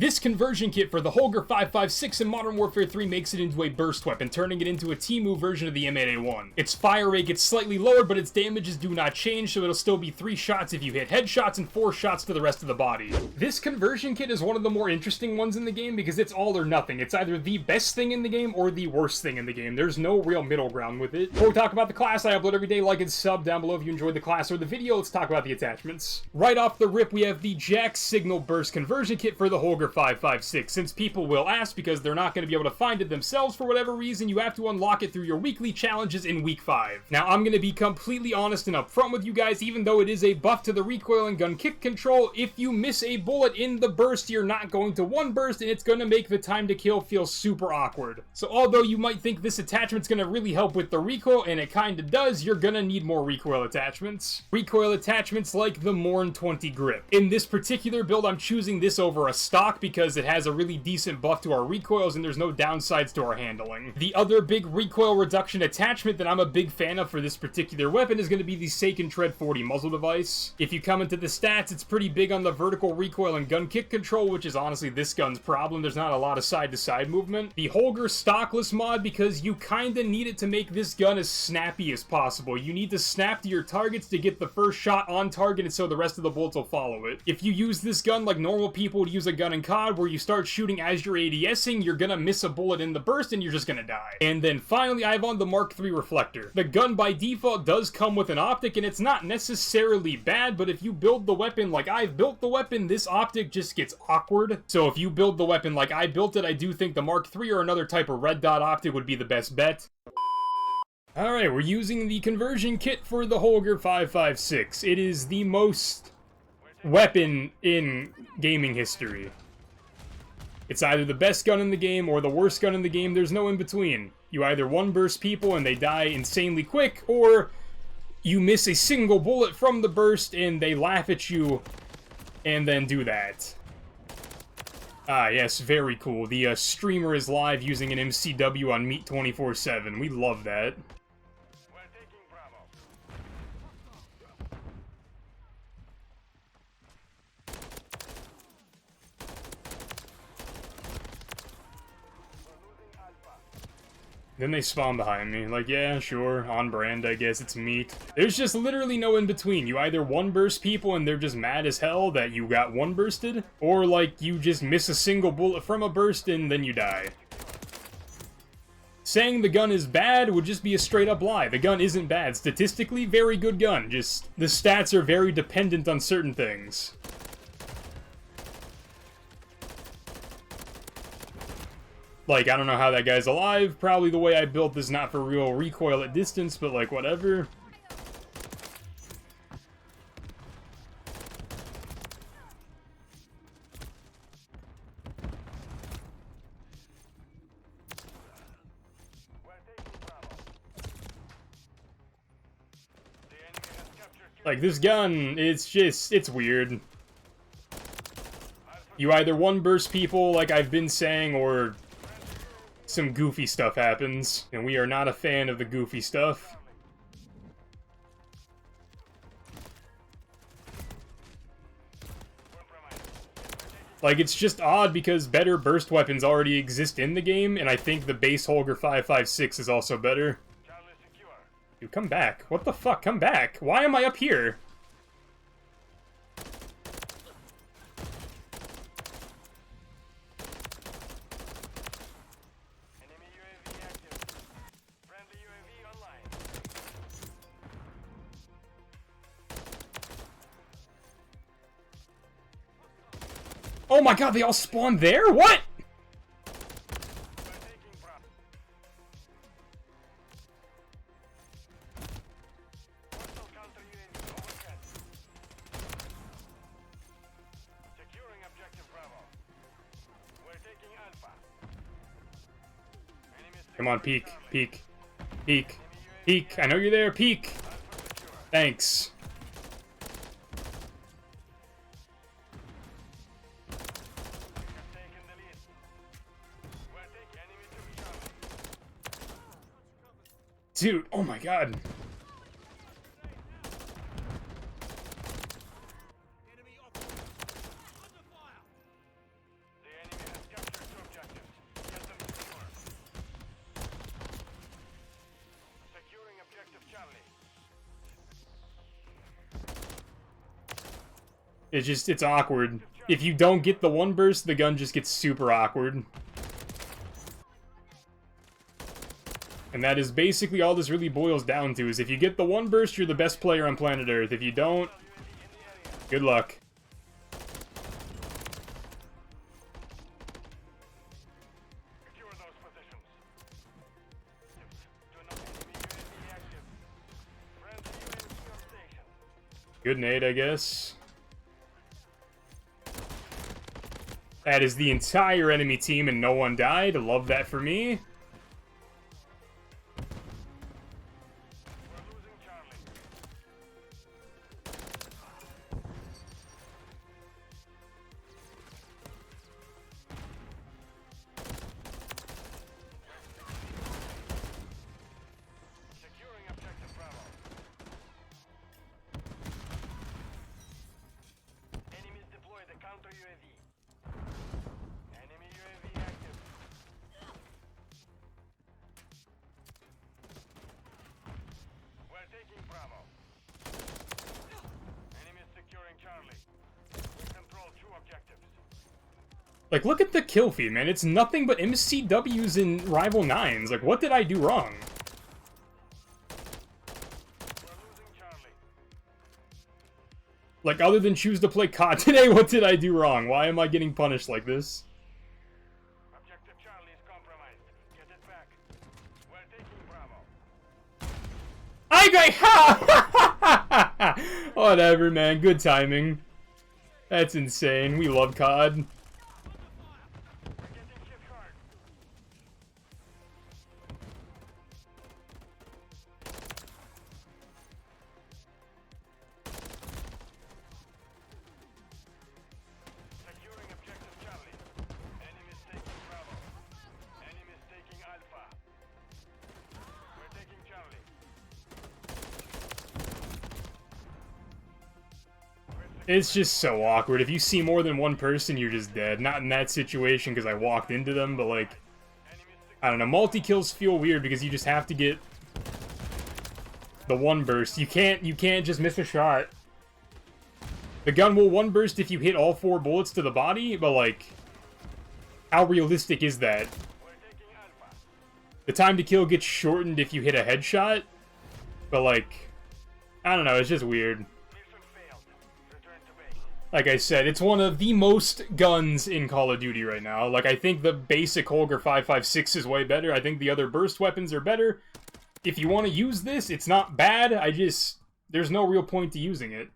This conversion kit for the Holger 556 in Modern Warfare 3 makes it into a burst weapon, turning it into a T-move version of the MW3. Its fire rate gets slightly lowered, but its damages do not change, so it'll still be 3 shots if you hit headshots and 4 shots to the rest of the body. This conversion kit is one of the more interesting ones in the game because it's all or nothing. It's either the best thing in the game or the worst thing in the game. There's no real middle ground with it. Before we talk about the class I upload every day, like and sub down below if you enjoyed the class or the video. Let's talk about the attachments. Right off the rip, we have the Jack Signal Burst conversion kit for the Holger 556. Since people will ask because they're not going to be able to find it themselves for whatever reason, you have to unlock it through your weekly challenges in week 5. Now, I'm going to be completely honest and upfront with you guys, even though it is a buff to the recoil and gun kick control, if you miss a bullet in the burst, you're not going to one burst, and it's going to make the time to kill feel super awkward. So although you might think this attachment's going to really help with the recoil, and it kind of does, you're going to need more recoil attachments. Recoil attachments like the Morn 20 grip. In this particular build, I'm choosing this over a stock because it has a really decent buff to our recoils and there's no downsides to our handling. The other big recoil reduction attachment that I'm a big fan of for this particular weapon is going to be the Seiken Tread 40 muzzle device. If you come into the stats, it's pretty big on the vertical recoil and gun kick control, which is honestly this gun's problem. There's not a lot of side-to-side movement. The Holger stockless mod, because you kinda need it to make this gun as snappy as possible. You need to snap to your targets to get the first shot on target and so the rest of the bullets will follow it. If you use this gun like normal people would use a gun in COD, where you start shooting as you're ADSing, you're gonna miss a bullet in the burst and you're just gonna die. And then finally, I have on the Mark III reflector. The gun by default does come with an optic, and it's not necessarily bad, but if you build the weapon like I've built the weapon, this optic just gets awkward. So if you build the weapon like I built it, I do think the Mark III or another type of red dot optic would be the best bet. Alright, we're using the conversion kit for the Holger 556. It is the most weapon in gaming history. It's either the best gun in the game or the worst gun in the game. There's no in between. You either one-burst people and they die insanely quick, or you miss a single bullet from the burst and they laugh at you and then do that. Ah, yes, very cool. The streamer is live using an MCW on Meet 24/7. We love that. Then they spawn behind me. Like, yeah, sure, on brand, I guess, it's meat. There's just literally no in-between. You either one-burst people and they're just mad as hell that you got one-bursted, or, like, you just miss a single bullet from a burst and then you die. Saying the gun is bad would just be a straight-up lie. The gun isn't bad. Statistically, very good gun. Just, the stats are very dependent on certain things. Like, I don't know how that guy's alive. Probably the way I built this not for real recoil at distance, but like, whatever. Like, this gun, it's weird. You either one-burst people, like I've been saying, or some goofy stuff happens, and we are not a fan of the goofy stuff. Like, it's just odd because better burst weapons already exist in the game, and I think the base Holger 556 is also better. Dude, come back. What the fuck? Come back. Why am I up here? Oh my god, they all spawned there? What? Come on, peek, peek, peek, peek. I know you're there, peek. Thanks. Dude, oh my god. It's awkward. If you don't get the one burst, the gun just gets super awkward. And that is basically all this really boils down to, is if you get the one burst, you're the best player on planet Earth. If you don't, good luck. Good nade, I guess. That is the entire enemy team and no one died. Love that for me. Like, look at the kill feed, man. It's nothing but MCWs in Rival 9s. Like, what did I do wrong? Like, other than choose to play COD today, what did I do wrong? Why am I getting punished like this? Objective Charlie is compromised. Get it back. We're taking Bravo. Whatever, man. Good timing. That's insane. We love COD. It's just so awkward. If you see more than one person, you're just dead. Not in that situation because I walked into them, but like, I don't know. Multi-kills feel weird because you just have to get the one burst. You can't just miss a shot. The gun will one burst if you hit all 4 bullets to the body, but like, how realistic is that? The time to kill gets shortened if you hit a headshot, but like, I don't know. It's just weird. Like I said, it's one of the most guns in Call of Duty right now. Like, I think the basic Holger 5.56 is way better. I think the other burst weapons are better. If you want to use this, it's not bad. There's no real point to using it.